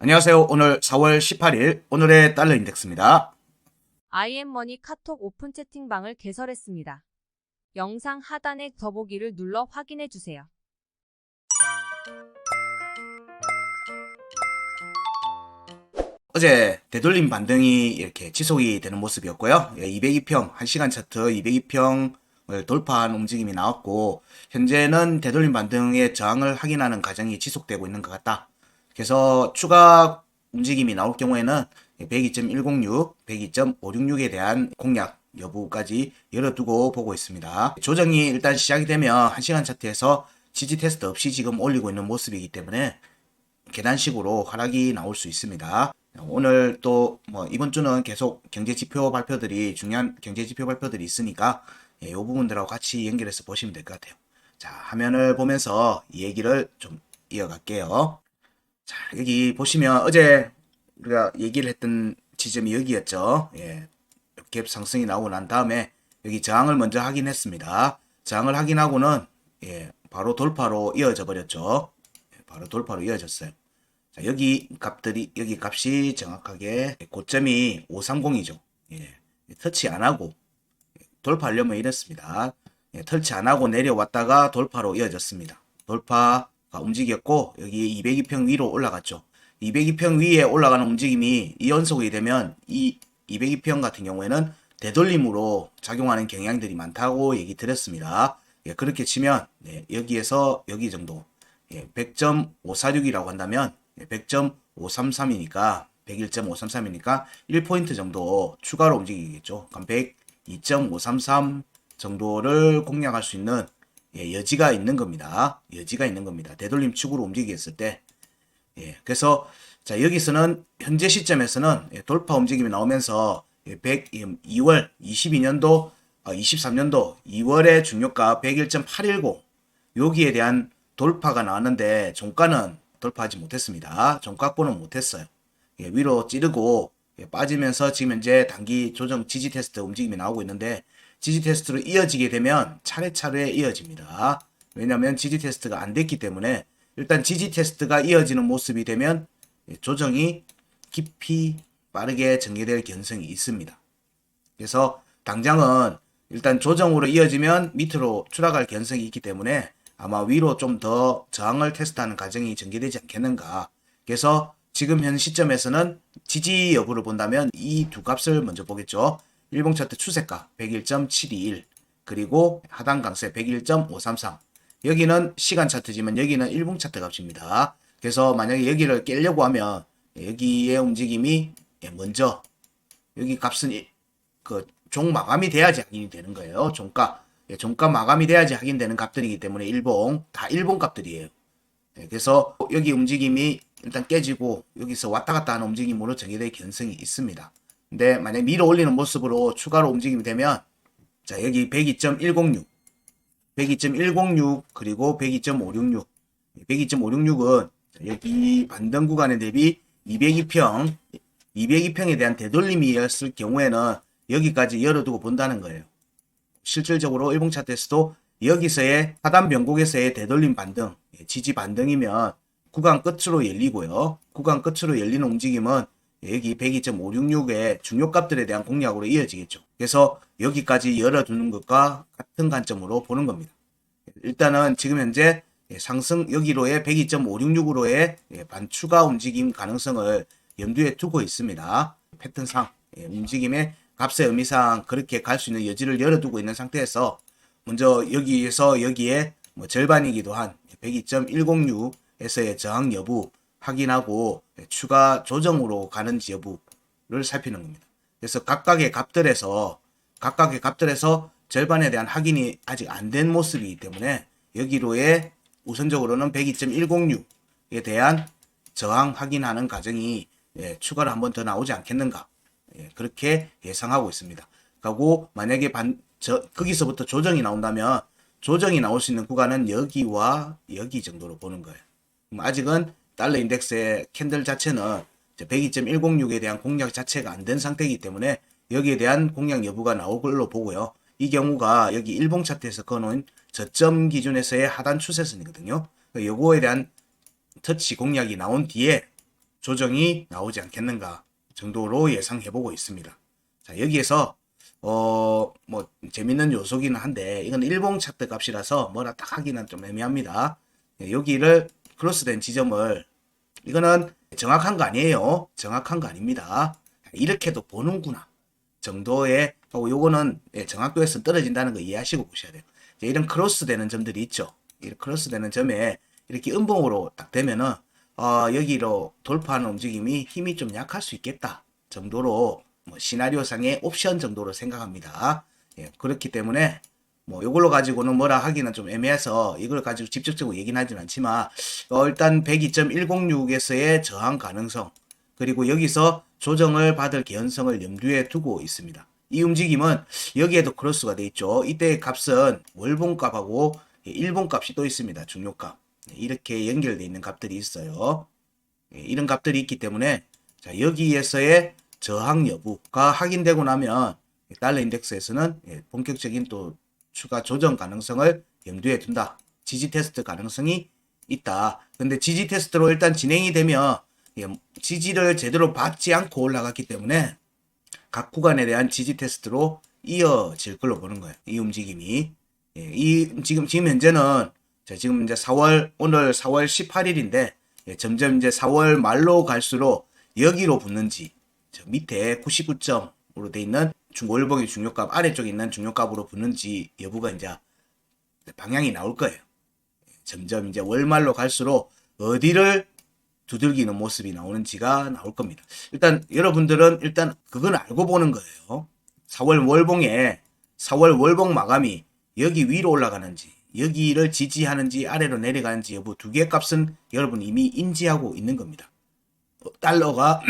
안녕하세요. 오늘 4월 18일 오늘의 달러 인덱스입니다. IM머니 카톡 오픈 채팅방을 개설했습니다. 영상 하단의 더보기를 눌러 확인해 주세요. 어제 되돌림 반등이 이렇게 지속이 되는 모습이었고요. 202평, 1시간 차트 202평을 돌파한 움직임이 나왔고, 현재는 되돌림 반등의 저항을 확인하는 과정이 지속되고 있는 것 같다. 그래서 추가 움직임이 나올 경우에는 102.106, 102.566에 대한 공략 여부까지 열어두고 보고 있습니다. 조정이 일단 시작이 되면 1시간 차트에서 지지 테스트 없이 지금 올리고 있는 모습이기 때문에 계단식으로 하락이 나올 수 있습니다. 오늘 또 이번 주는 계속 경제 지표 발표들이 중요한 경제 지표 발표들이 있으니까 이 부분들하고 같이 연결해서 보시면 될 것 같아요. 자, 화면을 보면서 이 얘기를 좀 이어갈게요. 자, 여기 보시면 어제 우리가 얘기를 했던 지점이 여기였죠. 갭 상승이 나오고 난 다음에 여기 저항을 먼저 확인했습니다. 저항을 확인하고는 바로 돌파로 이어져 버렸죠. 바로 돌파로 이어졌어요. 자, 여기 값이 정확하게 고점이 530이죠. 터치 안 하고 돌파하려면 이랬습니다. 터치 안 하고 내려왔다가 돌파로 이어졌습니다. 돌파가 움직였고 여기 202평 위로 올라갔죠. 202평 위에 올라가는 움직임이 연속이 되면 이 202평 같은 경우에는 되돌림으로 작용하는 경향들이 많다고 얘기 드렸습니다. 그렇게 치면 여기에서 여기 정도 100.546이라고 한다면 100.533이니까 101.533이니까 1포인트 정도 추가로 움직이겠죠. 그럼 102.533 정도를 공략할 수 있는 여지가 있는 겁니다. 여지가 있는 겁니다. 되돌림 축으로 움직였을 때. 그래서 자, 여기서는 현재 시점에서는 돌파 움직임이 나오면서 2월 22년도 23년도 2월의 중요가 101.810 여기에 대한 돌파가 나왔는데 종가는 돌파하지 못했습니다. 종가권은 못했어요. 위로 찌르고 빠지면서 지금 현재 단기 조정 지지 테스트 움직임이 나오고 있는데 지지 테스트로 이어지게 되면 차례차례 이어집니다. 왜냐하면 지지 테스트가 안 됐기 때문에 일단 지지 테스트가 이어지는 모습이 되면 조정이 깊이 빠르게 전개될 가능성이 있습니다. 그래서 당장은 일단 조정으로 이어지면 밑으로 추락할 가능성이 있기 때문에 아마 위로 좀 더 저항을 테스트하는 과정이 전개되지 않겠는가. 그래서 지금 현 시점에서는 지지 여부를 본다면 이 두 값을 먼저 보겠죠. 일봉 차트 추세가 101.721 그리고 하단 강세 101.533 여기는 시간 차트지만 여기는 일봉 차트 값입니다. 그래서 만약에 여기를 깨려고 하면 여기의 움직임이 먼저 여기 값은 종 마감이 돼야지 확인이 되는 거예요. 종가 마감이 돼야지 확인되는 값들이기 때문에 다 일본 값들이에요. 그래서 여기 움직임이 일단 깨지고 여기서 왔다 갔다 하는 움직임으로 전개될 가능성이 있습니다. 근데 만약 밀어 올리는 모습으로 추가로 움직임이 되면 자, 여기 102.106 102.106 그리고 102.566 102.566은 여기 반등 구간에 대비 202평에 대한 되돌림이었을 경우에는 여기까지 열어두고 본다는 거예요. 실질적으로 일봉 차트에서도 여기서의 하단 변곡에서의 되돌림 반등, 지지 반등이면 구간 끝으로 열리고요. 구간 끝으로 열리는 움직임은 여기 102.566의 중요값들에 대한 공략으로 이어지겠죠. 그래서 여기까지 열어두는 것과 같은 관점으로 보는 겁니다. 일단은 지금 현재 상승 여기로의 102.566으로의 반추가 움직임 가능성을 염두에 두고 있습니다. 패턴상 움직임의 값의 의미상 그렇게 갈 수 있는 여지를 열어두고 있는 상태에서 먼저 여기에서 여기에 절반이기도 한 102.106에서의 저항 여부 확인하고 추가 조정으로 가는지 여부를 살피는 겁니다. 그래서 각각의 값들에서 절반에 대한 확인이 아직 안 된 모습이기 때문에 여기로의 우선적으로는 102.106에 대한 저항 확인하는 과정이 추가로 한 번 더 나오지 않겠는가. 그렇게 예상하고 있습니다. 그리고 만약에 거기서부터 조정이 나온다면 조정이 나올 수 있는 구간은 여기와 여기 정도로 보는 거예요. 아직은 달러 인덱스의 캔들 자체는 102.106에 대한 공략 자체가 안 된 상태이기 때문에 여기에 대한 공략 여부가 나올 걸로 보고요. 이 경우가 여기 일봉 차트에서 그어놓은 저점 기준에서의 하단 추세선이거든요. 요거에 대한 터치 공략이 나온 뒤에 조정이 나오지 않겠는가 정도로 예상해보고 있습니다. 자, 여기에서 뭐 재밌는 요소기는 한데 이건 일봉 차트 값이라서 뭐라 딱 하기는 좀 애매합니다. 여기를 크로스된 지점을 이거는 정확한 거 아니에요. 정확한 거 아닙니다. 이렇게도 보는구나 정도의 요거는 정확도에서 떨어진다는 거 이해하시고 보셔야 돼요. 이런 크로스되는 점들이 있죠. 이 크로스되는 점에 이렇게 음봉으로 딱 되면은 여기로 돌파하는 움직임이 힘이 좀 약할 수 있겠다 정도로 뭐 시나리오상의 옵션 정도로 생각합니다. 예, 그렇기 때문에 뭐 이걸로 가지고는 뭐라 하기는 좀 애매해서 이걸 가지고 직접적으로 얘기는 하진 않지만 일단 102.106에서의 저항 가능성 그리고 여기서 조정을 받을 개연성을 염두에 두고 있습니다. 이 움직임은 여기에도 크로스가 돼 있죠. 이때의 값은 월봉값하고 일봉값이 또 있습니다. 중요값. 이렇게 연결되어 있는 값들이 있어요. 이런 값들이 있기 때문에 자, 여기에서의 저항 여부가 확인되고 나면 달러 인덱스에서는 본격적인 또 추가 조정 가능성을 염두에 둔다. 지지 테스트 가능성이 있다. 근데 지지 테스트로 일단 진행이 되면 지지를 제대로 받지 않고 올라갔기 때문에 각 구간에 대한 지지 테스트로 이어질 걸로 보는 거예요. 이 움직임이. 지금 현재는 지금 이제 오늘 4월 18일인데 점점 이제 4월 말로 갈수록 여기로 붙는지 저 밑에 99점으로 돼 있는 월봉의 중요값 아래쪽에 있는 중요값으로 붙는지 여부가 이제 방향이 나올 거예요. 점점 이제 월말로 갈수록 어디를 두들기는 모습이 나오는지가 나올 겁니다. 일단 여러분들은 일단 그건 알고 보는 거예요. 4월 월봉 마감이 여기 위로 올라가는지 여기를 지지하는지 아래로 내려가는지 여부 두 개의 값은 여러분 이미 인지하고 있는 겁니다. 달러가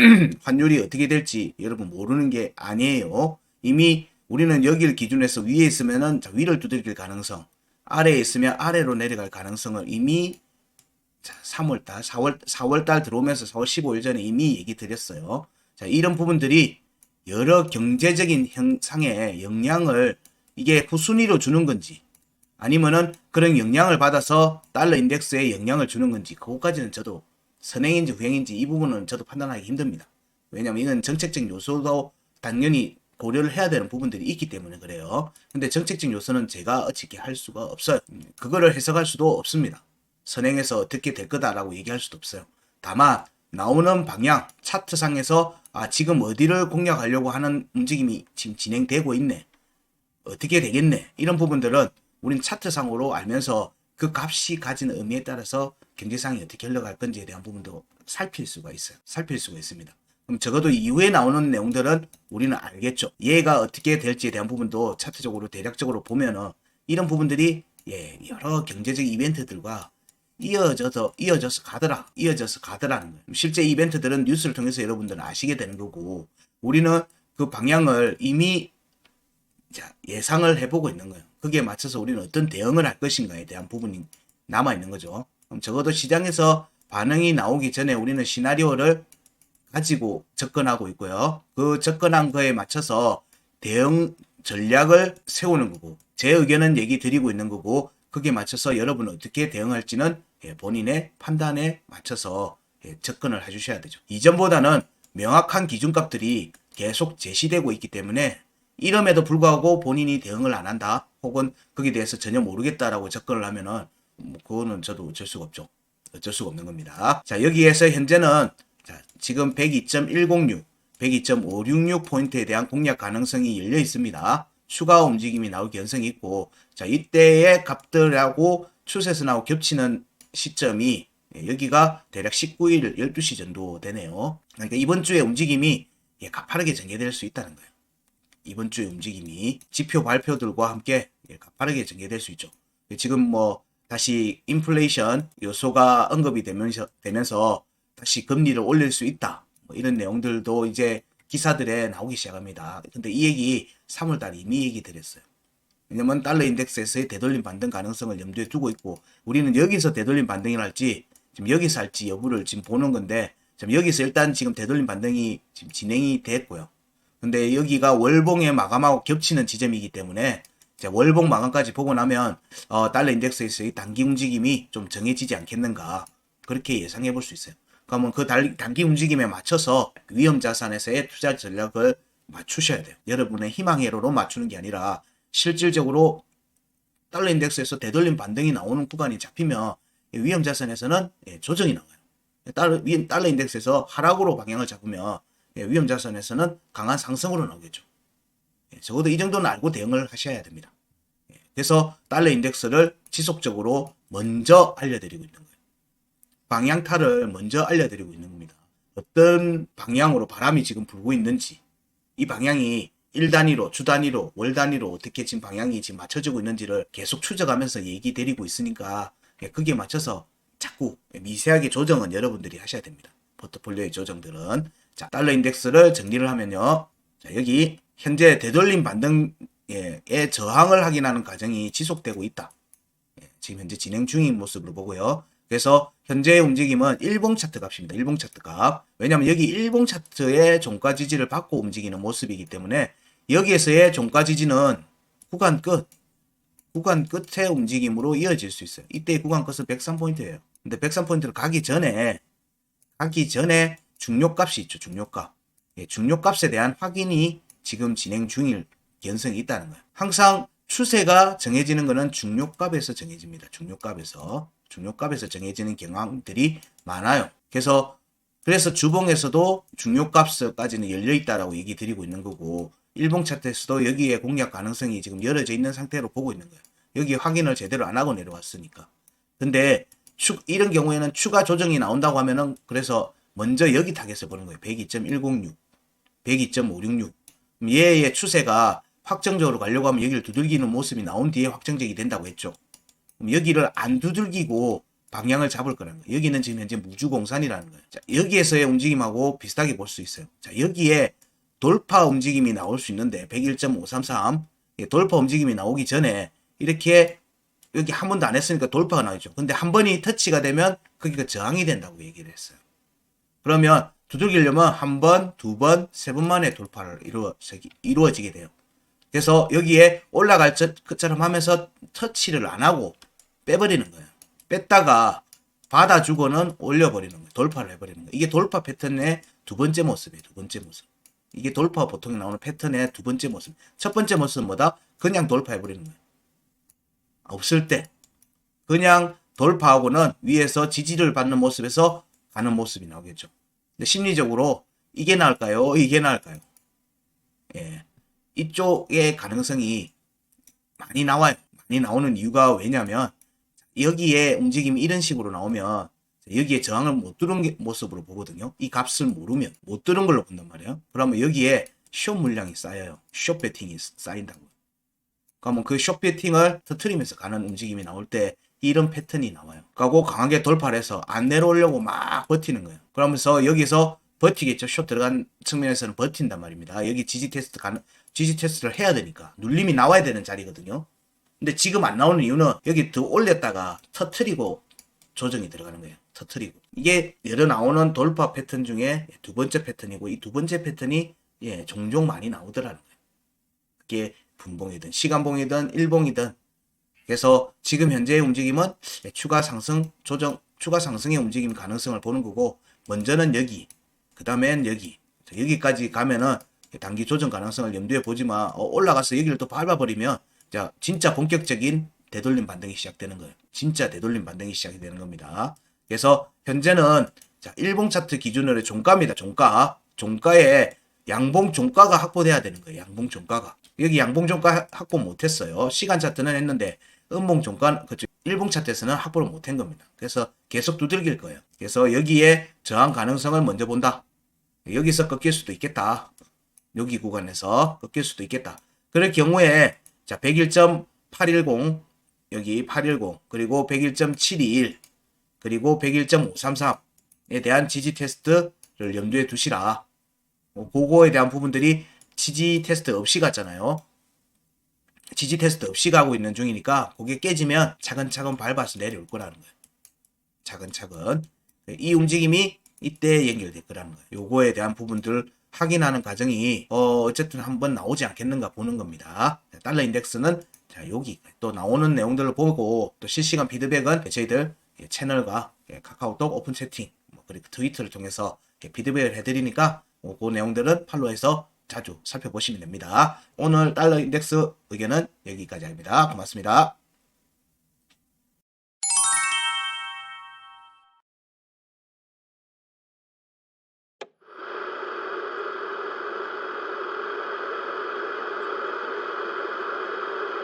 환율이 어떻게 될지 여러분 모르는 게 아니에요. 이미 우리는 여기를 기준해서 위에 있으면은 위를 두들길 가능성, 아래에 있으면 아래로 내려갈 가능성을 이미 4월달 들어오면서 4월 15일 전에 이미 얘기 드렸어요. 자, 이런 부분들이 여러 경제적인 형상에 영향을 이게 후순위로 주는 건지 아니면은 그런 영향을 받아서 달러 인덱스에 영향을 주는 건지 그것까지는 저도 선행인지 후행인지 이 부분은 저도 판단하기 힘듭니다. 왜냐면 이건 정책적 요소도 당연히 고려를 해야 되는 부분들이 있기 때문에 그래요. 근데 정책적 요소는 제가 어떻게 할 수가 없어요. 그거를 해석할 수도 없습니다. 선행해서 어떻게 될 거다라고 얘기할 수도 없어요. 다만 나오는 방향 차트상에서 지금 어디를 공략하려고 하는 움직임이 지금 진행되고 있네. 어떻게 되겠네. 이런 부분들은 우린 차트상으로 알면서 그 값이 가지는 의미에 따라서 경제상이 어떻게 흘러갈 건지에 대한 부분도 살필 수가 있어요. 살필 수가 있습니다. 그럼 적어도 이후에 나오는 내용들은 우리는 알겠죠. 얘가 어떻게 될지에 대한 부분도 차트적으로 대략적으로 보면은 이런 부분들이 여러 경제적 이벤트들과 이어져서 가더라는 거예요. 실제 이벤트들은 뉴스를 통해서 여러분들은 아시게 되는 거고 우리는 그 방향을 이미 예상을 해보고 있는 거예요. 거기에 맞춰서 우리는 어떤 대응을 할 것인가에 대한 부분이 남아있는 거죠. 그럼 적어도 시장에서 반응이 나오기 전에 우리는 시나리오를 가지고 접근하고 있고요. 그 접근한 거에 맞춰서 대응 전략을 세우는 거고 제 의견은 얘기 드리고 있는 거고 거기에 맞춰서 여러분은 어떻게 대응할지는 본인의 판단에 맞춰서 접근을 해주셔야 되죠. 이전보다는 명확한 기준값들이 계속 제시되고 있기 때문에 이름에도 불구하고 본인이 대응을 안 한다 혹은 거기에 대해서 전혀 모르겠다라고 접근을 하면은 그거는 저도 어쩔 수가 없죠. 어쩔 수가 없는 겁니다. 자, 여기에서 현재는 지금 102.106, 102.566 포인트에 대한 공략 가능성이 열려 있습니다. 추가 움직임이 나올 가능성이 있고 자, 이때의 값들하고 추세선하고 겹치는 시점이 여기가 대략 19일 12시 정도 되네요. 그러니까 이번 주에 움직임이 가파르게 전개될 수 있다는 거예요. 이번 주의 움직임이 지표 발표들과 함께 가파르게 전개될 수 있죠. 지금 뭐 다시 인플레이션 요소가 언급이 되면서 다시 금리를 올릴 수 있다. 뭐 이런 내용들도 이제 기사들에 나오기 시작합니다. 근데 이 얘기 3월달에 이미 얘기 드렸어요. 왜냐면 달러 인덱스에서의 되돌림 반등 가능성을 염두에 두고 있고 우리는 여기서 되돌림 반등이 할지 지금 여기서 할지 여부를 지금 보는 건데 지금 여기서 일단 지금 되돌림 반등이 지금 진행이 됐고요. 근데 여기가 월봉의 마감하고 겹치는 지점이기 때문에 월봉 마감까지 보고 나면 달러 인덱스에서의 단기 움직임이 좀 정해지지 않겠는가 그렇게 예상해 볼 수 있어요. 그러면 그 단기 움직임에 맞춰서 위험 자산에서의 투자 전략을 맞추셔야 돼요. 여러분의 희망회로로 맞추는 게 아니라 실질적으로 달러 인덱스에서 되돌림 반등이 나오는 구간이 잡히면 위험 자산에서는 조정이 나와요. 달러 인덱스에서 하락으로 방향을 잡으면 위험 자산에서는 강한 상승으로 나오겠죠. 적어도 이 정도는 알고 대응을 하셔야 됩니다. 그래서 달러 인덱스를 지속적으로 먼저 알려드리고 있는 거예요. 방향타를 먼저 알려드리고 있는 겁니다. 어떤 방향으로 바람이 지금 불고 있는지, 이 방향이 일 단위로, 주 단위로, 월 단위로 어떻게 지금 방향이 지금 맞춰지고 있는지를 계속 추적하면서 얘기 드리고 있으니까 거기에 맞춰서 자꾸 미세하게 조정은 여러분들이 하셔야 됩니다. 포트폴리오의 조정들은. 자, 달러 인덱스를 정리를 하면요. 자, 여기 현재 되돌림 반등의 저항을 확인하는 과정이 지속되고 있다. 지금 현재 진행 중인 모습으로 보고요. 그래서 현재의 움직임은 일봉 차트 값입니다. 일봉 차트 값. 왜냐하면 여기 일봉 차트의 종가 지지를 받고 움직이는 모습이기 때문에 여기에서의 종가 지지는 구간 끝의 움직임으로 이어질 수 있어요. 이때의 구간 끝은 103포인트예요. 근데 103포인트를 가기 전에 중요값이 있죠. 중요값. 중요값에 대한 확인이 지금 진행 중일 개연성이 있다는 거예요. 항상 추세가 정해지는 것은 중요값에서 정해집니다. 중요값에서 정해지는 경향들이 많아요. 그래서 주봉에서도 중요값까지는 열려 있다라고 얘기 드리고 있는 거고, 일봉 차트에서도 여기에 공략 가능성이 지금 열어져 있는 상태로 보고 있는 거예요. 여기 확인을 제대로 안 하고 내려왔으니까. 근데 이런 경우에는 추가 조정이 나온다고 하면은 그래서 먼저 여기 타겟을 보는 거예요. 102.106, 102.566. 얘의 추세가 확정적으로 가려고 하면 여기를 두들기는 모습이 나온 뒤에 확정적이 된다고 했죠. 그럼 여기를 안 두들기고 방향을 잡을 거라는 거예요. 여기는 지금 현재 무주공산이라는 거예요. 자, 여기에서의 움직임하고 비슷하게 볼 수 있어요. 자, 여기에 돌파 움직임이 나올 수 있는데 101.533 돌파 움직임이 나오기 전에 이렇게 여기 한 번도 안 했으니까 돌파가 나오죠. 근데 한 번이 터치가 되면 거기가 저항이 된다고 얘기를 했어요. 그러면 두들기려면 한 번, 두 번, 세 번 만에 돌파를 이루어지게 돼요. 그래서 여기에 올라갈 것처럼 하면서 터치를 안 하고 빼버리는 거예요. 뺐다가 받아주고는 올려버리는 거예요. 돌파를 해버리는 거예요. 이게 돌파 패턴의 두 번째 모습이에요. 두 번째 모습. 이게 돌파 보통 나오는 패턴의 두 번째 모습. 첫 번째 모습은 뭐다? 그냥 돌파해버리는 거예요. 없을 때 그냥 돌파하고는 위에서 지지를 받는 모습에서 가는 모습이 나오겠죠. 근데 심리적으로 이게 나을까요? 이게 나을까요? 이쪽의 가능성이 많이 나와요. 많이 나오는 이유가 왜냐면 여기에 움직임이 이런 식으로 나오면 여기에 저항을 못 뚫은 모습으로 보거든요. 이 값을 모르면 못 뚫은 걸로 본단 말이에요. 그러면 여기에 숏 물량이 쌓여요. 숏 베팅이 쌓인다고. 그러면 그 숏 베팅을 터트리면서 가는 움직임이 나올 때 이런 패턴이 나와요. 그리고 강하게 돌파를 해서 안 내려오려고 막 버티는 거예요. 그러면서 여기서 버티겠죠. 숏 들어간 측면에서는 버틴단 말입니다. 여기 지지 테스트를 해야 되니까 눌림이 나와야 되는 자리거든요. 근데 지금 안 나오는 이유는 여기 더 올렸다가 터트리고 조정이 들어가는 거예요. 터트리고. 이게 여러 나오는 돌파 패턴 중에 두 번째 패턴이고, 이 두 번째 패턴이 종종 많이 나오더라는 거예요. 그게 분봉이든 시간봉이든 일봉이든. 그래서 지금 현재의 움직임은 추가 상승의 움직임 가능성을 보는 거고, 먼저는 여기, 그 다음엔 여기까지 가면은 단기 조정 가능성을 염두에 보지만 올라가서 여기를 또 밟아버리면 자, 진짜 본격적인 되돌림 반등이 시작되는 거예요. 진짜 되돌림 반등이 시작이 되는 겁니다. 그래서 현재는 자, 일봉 차트 기준으로 종가입니다. 종가에 양봉 종가가 확보돼야 되는 거예요. 양봉 종가가. 여기 양봉 종가 확보 못했어요. 시간 차트는 했는데 음봉 종가, 그쵸. 일봉 차트에서는 확보를 못한 겁니다. 그래서 계속 두들길 거예요. 그래서 여기에 저항 가능성을 먼저 본다. 여기서 꺾일 수도 있겠다. 여기 구간에서 꺾일 수도 있겠다. 그럴 경우에 자, 101.810 여기 810 그리고 101.721 그리고 101.533에 대한 지지 테스트를 염두에 두시라. 그거에 대한 부분들이 지지 테스트 없이 갔잖아요. 지지 테스트 없이 가고 있는 중이니까 그게 깨지면 차근차근 밟아서 내려올 거라는 거예요. 차근차근. 이 움직임이 이때 연결될 거라는 거예요. 요거에 대한 부분들 확인하는 과정이 어쨌든 한번 나오지 않겠는가 보는 겁니다. 달러 인덱스는 자, 여기 또 나오는 내용들을 보고 또 실시간 피드백은 저희들 채널과 카카오톡 오픈 채팅 그리고 트위터를 통해서 피드백을 해드리니까 그 내용들은 팔로우해서 자주 살펴보시면 됩니다. 오늘 달러 인덱스 의견은 여기까지 합니다. 고맙습니다.